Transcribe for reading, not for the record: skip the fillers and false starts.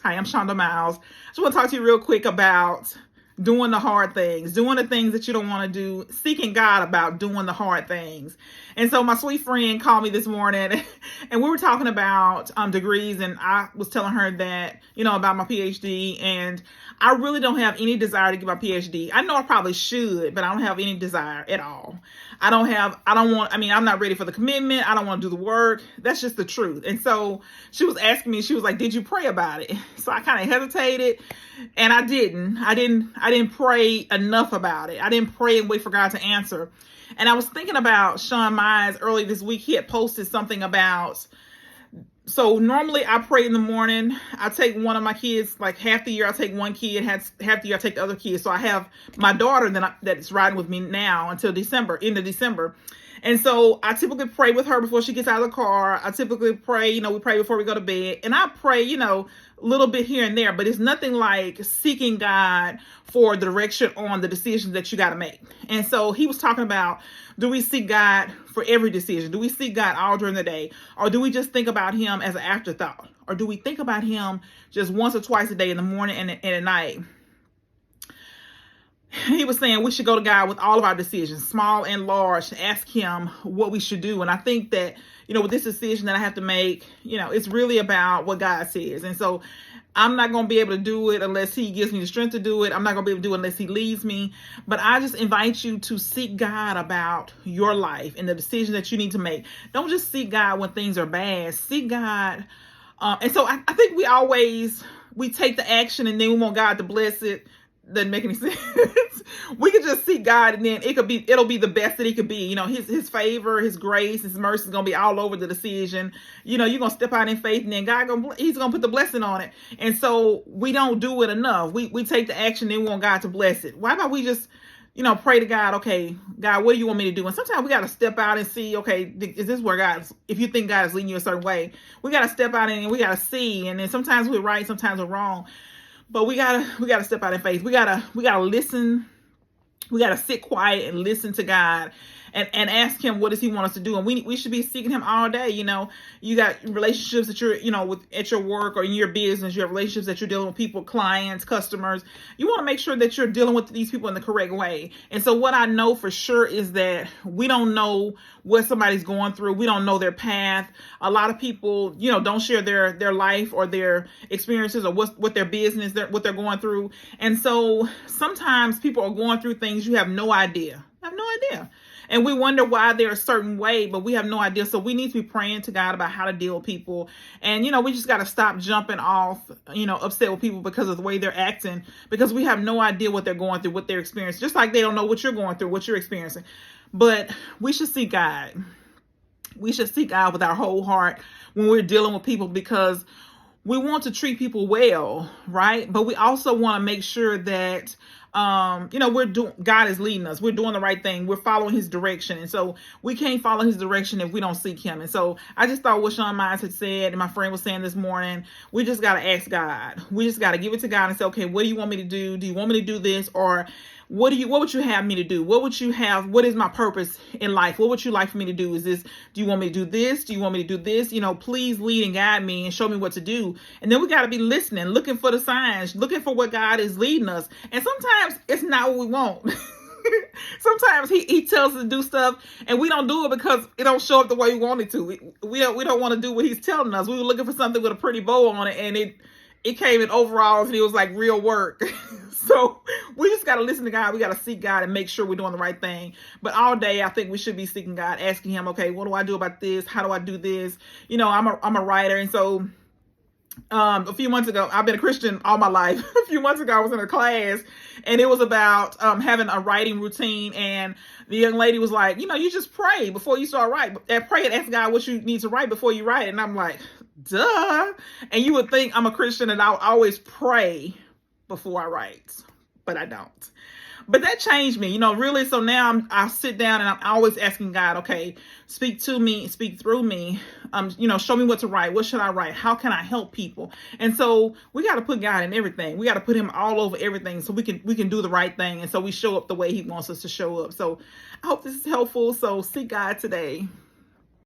Hi, I'm Shonda Miles. I just want to talk to you real quick about doing the hard things, doing the things that you don't want to do, seeking God about doing the hard things. And so my sweet friend called me this morning and we were talking about degrees, and I was telling her that, about my PhD, and I really don't have any desire to get my PhD. I know I probably should, but I don't have any desire at all. I'm not ready for the commitment. I don't want to do the work. That's just the truth. And so she was asking me, she was like, did you pray about it? So I kind of hesitated, and I didn't pray enough about it. I didn't pray and wait for God to answer. And I was thinking about Sean Mize early this week. He had posted something about, so normally I pray in the morning. I take one of my kids, like half the year I take one kid, half the year I take the other kid. So I have my daughter that's riding with me now until end of December. And so I typically pray with her before she gets out of the car. I typically pray, we pray before we go to bed. And I pray, a little bit here and there, but it's nothing like seeking God for direction on the decisions that you got to make. And so he was talking about, do we seek God for every decision? Do we seek God all during the day? Or do we just think about him as an afterthought? Or do we think about him just once or twice a day, in the morning and at night? He was saying we should go to God with all of our decisions, small and large, to ask him what we should do. And I think that, with this decision that I have to make, it's really about what God says. And so I'm not going to be able to do it unless he gives me the strength to do it. I'm not going to be able to do it unless he leads me. But I just invite you to seek God about your life and the decision that you need to make. Don't just seek God when things are bad. Seek God. And so I think we take the action and then we want God to bless it. Doesn't make any sense. We could just seek God, and then it'll be the best that he could be. His favor, his grace, his mercy is gonna be all over the decision. You're gonna step out in faith, and then he's gonna put the blessing on it. And so we don't do it enough. We take the action and we want God to bless it. Why about we just pray to God, okay, God, what do you want me to do? And sometimes we got to step out and see, okay, is this where if you think God is leading you a certain way, we got to step out and we got to see. And then sometimes we're right, sometimes we're wrong. But we gotta step out in faith. We gotta listen. We gotta sit quiet and listen to God and ask him, what does he want us to do? And we should be seeking him all day. You got relationships that you're, at your work or in your business. You have relationships that you're dealing with people, clients, customers. You want to make sure that you're dealing with these people in the correct way. And so what I know for sure is that we don't know what somebody's going through. We don't know their path. A lot of people, don't share their life or their experiences or what their business, what they're going through. And so sometimes people are going through things you have no idea. I have no idea. And we wonder why they're a certain way, but we have no idea. So we need to be praying to God about how to deal with people. And, we just got to stop jumping off, upset with people because of the way they're acting, because we have no idea what they're going through, what they're experiencing, just like they don't know what you're going through, what you're experiencing. But we should seek God. We should seek God with our whole heart when we're dealing with people, because we want to treat people well, right? But we also want to make sure that God is leading us. We're doing the right thing. We're following his direction. And so we can't follow his direction if we don't seek him. And so I just thought what Sean Mize had said, and my friend was saying this morning, we just got to ask God. We just got to give it to God and say, okay, what do you want me to do? Do you want me to do this? Or what would you have me to do? What is my purpose in life? What would you like for me to do? Do you want me to do this? Do you want me to do this? Please lead and guide me and show me what to do. And then we got to be listening, looking for the signs, looking for what God is leading us. And sometimes it's not what we want. Sometimes he tells us to do stuff and we don't do it because it don't show up the way we want it to. We don't want to do what he's telling us. We were looking for something with a pretty bow on it, and it came in overalls and it was like real work. So we just got to listen to God. We got to seek God and make sure we're doing the right thing. But all day, I think we should be seeking God, asking him, okay, what do I do about this? How do I do this? I'm a writer. And so a few months ago, I've been a Christian all my life. A few months ago, I was in a class and it was about having a writing routine. And the young lady was like, you just pray before you start writing. Pray and ask God what you need to write before you write. And I'm like, duh. And you would think I'm a Christian and I'll always pray before I write, but I don't. But that changed me, really. So now I sit down and I'm always asking God, okay, speak to me, speak through me. Show me what to write. What should I write? How can I help people? And so we got to put God in everything. We got to put him all over everything so we can do the right thing. And so we show up the way he wants us to show up. So I hope this is helpful. So seek God today.